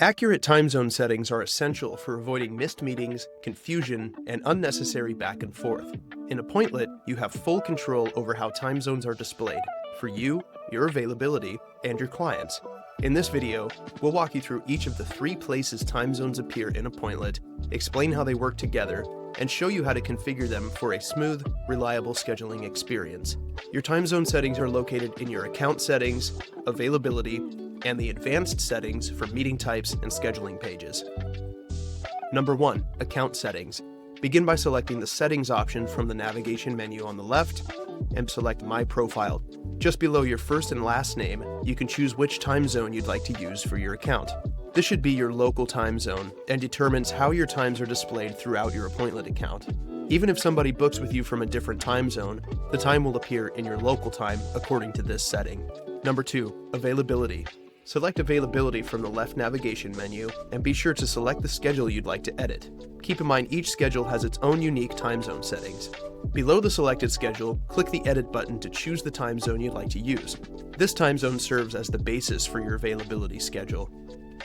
Accurate time zone settings are essential for avoiding missed meetings, confusion, and unnecessary back and forth. In Appointlet, you have full control over how time zones are displayed for you, your availability, and your clients. In this video, we'll walk you through each of the 3 places time zones appear in Appointlet, explain how they work together, and show you how to configure them for a smooth, reliable scheduling experience. Your time zone settings are located in your account settings, availability, and the advanced settings for meeting types and scheduling pages. Number 1. Account settings. Begin by selecting the settings option from the navigation menu on the left and select My Profile. Just below your first and last name, you can choose which time zone you'd like to use for your account. This should be your local time zone and determines how your times are displayed throughout your Appointlet account. Even if somebody books with you from a different time zone, the time will appear in your local time according to this setting. Number 2. Availability. Select Availability from the left navigation menu and be sure to select the schedule you'd like to edit. Keep in mind each schedule has its own unique time zone settings. Below the selected schedule, click the Edit button to choose the time zone you'd like to use. This time zone serves as the basis for your availability schedule.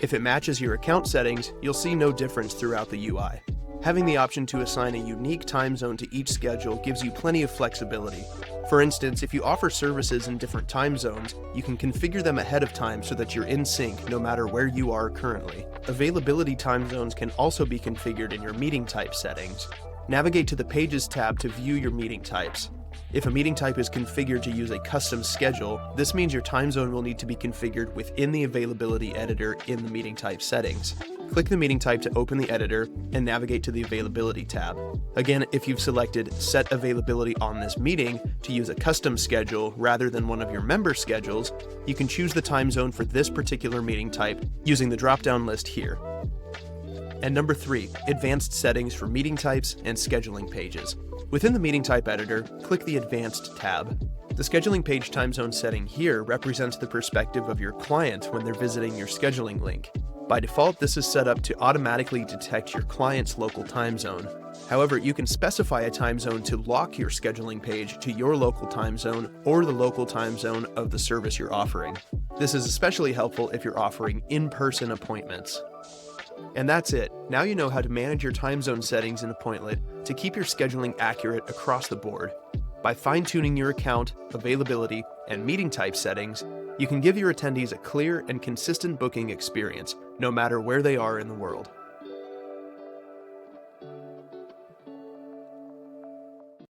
If it matches your account settings, you'll see no difference throughout the UI. Having the option to assign a unique time zone to each schedule gives you plenty of flexibility. For instance, if you offer services in different time zones, you can configure them ahead of time so that you're in sync no matter where you are currently. Availability time zones can also be configured in your meeting type settings. Navigate to the Pages tab to view your meeting types. If a meeting type is configured to use a custom schedule, this means your time zone will need to be configured within the availability editor in the meeting type settings. Click the meeting type to open the editor and navigate to the Availability tab. Again, if you've selected Set Availability on this meeting to use a custom schedule rather than one of your member schedules, you can choose the time zone for this particular meeting type using the drop-down list here. And number 3, Advanced Settings for Meeting Types and Scheduling Pages. Within the Meeting Type editor, click the Advanced tab. The scheduling page time zone setting here represents the perspective of your client when they're visiting your scheduling link. By default, this is set up to automatically detect your client's local time zone. However, you can specify a time zone to lock your scheduling page to your local time zone or the local time zone of the service you're offering. This is especially helpful if you're offering in-person appointments. And that's it. Now you know how to manage your time zone settings in Appointlet to keep your scheduling accurate across the board. By fine-tuning your account, availability, and meeting type settings, you can give your attendees a clear and consistent booking experience, no matter where they are in the world.